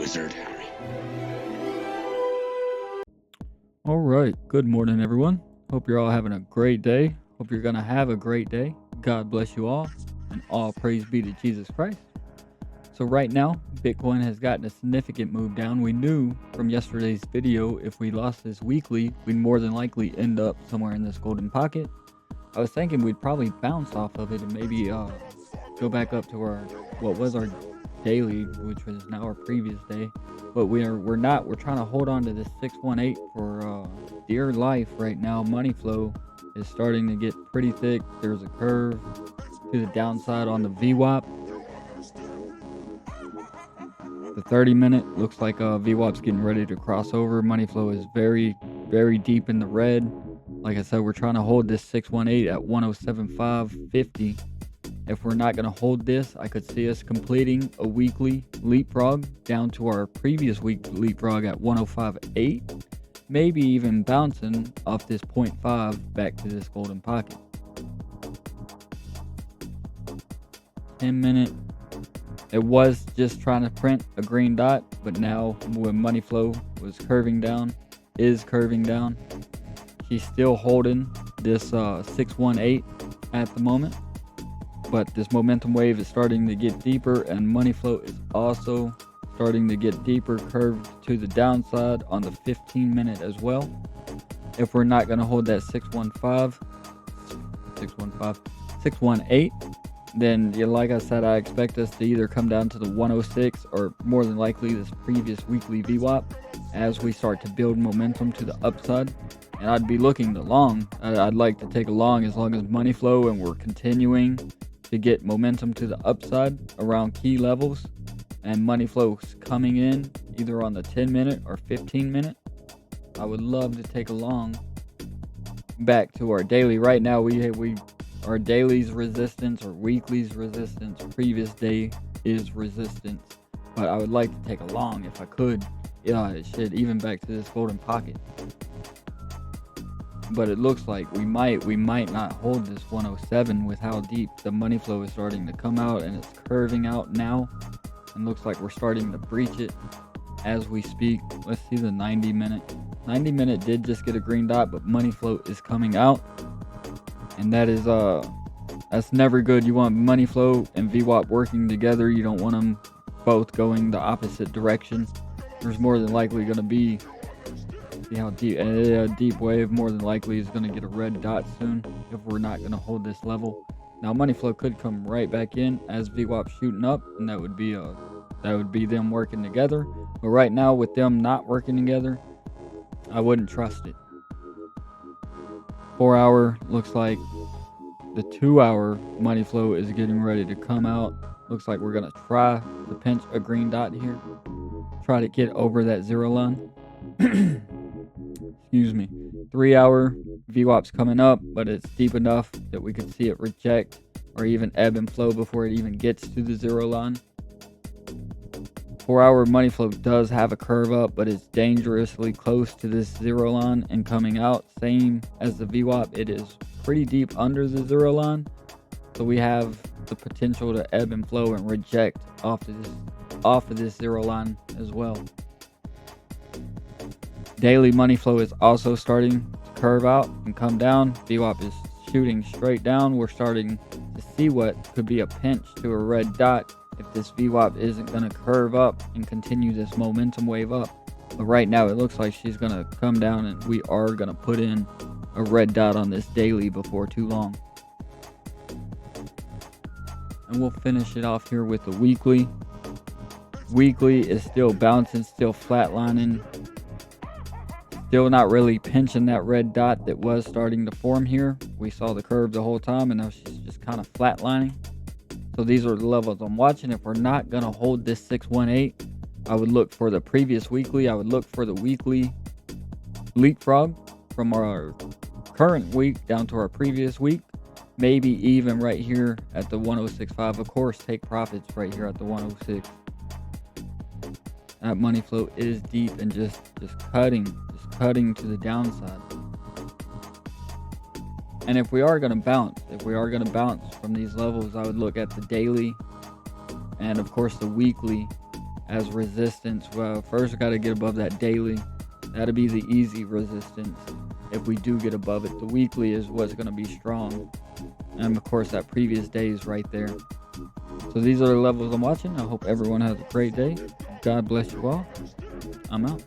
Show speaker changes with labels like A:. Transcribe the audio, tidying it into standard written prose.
A: wizard.
B: All right, good morning, everyone. Hope you're all having a great day. Hope you're going to have a great day. God bless you all, and all praise be to Jesus Christ. So right now, Bitcoin has gotten a significant move down. We knew from yesterday's video, if we lost this weekly, we'd more than likely end up somewhere in this golden pocket. I was thinking we'd probably bounce off of it and maybe go back up to what was our daily, which was now our previous day. But we're not. We're trying to hold on to this 618 for dear life right now. Money flow is starting to get pretty thick. There's a curve to the downside on the VWAP. The 30-minute looks like VWAP's getting ready to cross over. Money flow is very, very deep in the red. Like I said, we're trying to hold this 618 at 107.550. If we're not going to hold this, I could see us completing a weekly leapfrog down to our previous week leapfrog at 105.8. Maybe even bouncing off this 0.5 back to this golden pocket. 10-minute. It was just trying to print a green dot, but now when money flow was curving down, she's still holding this 618 at the moment. But this momentum wave is starting to get deeper, and money flow is also starting to get deeper, curved to the downside on the 15-minute as well. If we're not going to hold that 618, then like I said, I expect us to either come down to the 106 or more than likely this previous weekly VWAP as we start to build momentum to the upside. And I'd be looking to long. I'd like to take a long as money flow and we're continuing to get momentum to the upside around key levels, and money flows coming in either on the 10-minute or 15-minute. I would love to take a long back to our daily. Right now our daily's resistance or weekly's resistance, previous day is resistance, but I would like to take a long if I could. Shit, even back to this golden pocket. But it looks like we might not hold this 107 with how deep the money flow is starting to come out, and it's curving out now, and looks like we're starting to breach it as we speak. Let's see the 90-minute. 90-minute did just get a green dot, but money flow is coming out, and that's never good. You want money flow and VWAP working together. You don't want them both going the opposite direction. There's more than likely going to be, see how deep, a deep wave more than likely is going to get a red dot soon if we're not going to hold this level. Now money flow could come right back in as VWAP shooting up, and that would be them working together. But right now, with them not working together, I wouldn't trust it. 4 hour looks like the 2 hour money flow is getting ready to come out. Looks like we're going to try to pinch a green dot here. Try to get over that zero line. Excuse me. 3 hour VWAP's coming up, but it's deep enough that we could see it reject or even ebb and flow before it even gets to the zero line. 4 hour money flow does have a curve up, but it's dangerously close to this zero line and coming out. Same as the VWAP, it is pretty deep under the zero line. So we have the potential to ebb and flow and reject off of this zero line as well. Daily money flow is also starting to curve out and come down. VWAP is shooting straight down. We're starting to see what could be a pinch to a red dot if this VWAP isn't going to curve up and continue this momentum wave up. But right now it looks like she's going to come down, and we are going to put in a red dot on this daily before too long. And we'll finish it off here with the weekly. Weekly is still bouncing, still flatlining. Still not really pinching that red dot that was starting to form here. We saw the curve the whole time, and now she's just kind of flatlining. So these are the levels I'm watching. If we're not going to hold this 618, I would look for the previous weekly. I would look for the weekly leapfrog from our current week down to our previous week. Maybe even right here at the 106.5. Of course, take profits right here at the 106. That money flow is deep and just cutting to the downside. And if we are going to bounce from these levels, I would look at the daily and of course the weekly as resistance. Well, first got to get above that daily. That'll be the easy resistance if we do get above it. The weekly is what's going to be strong, and of course that previous day is right there. So these are the levels I'm watching. I hope everyone has a great day. God bless you all. I'm out.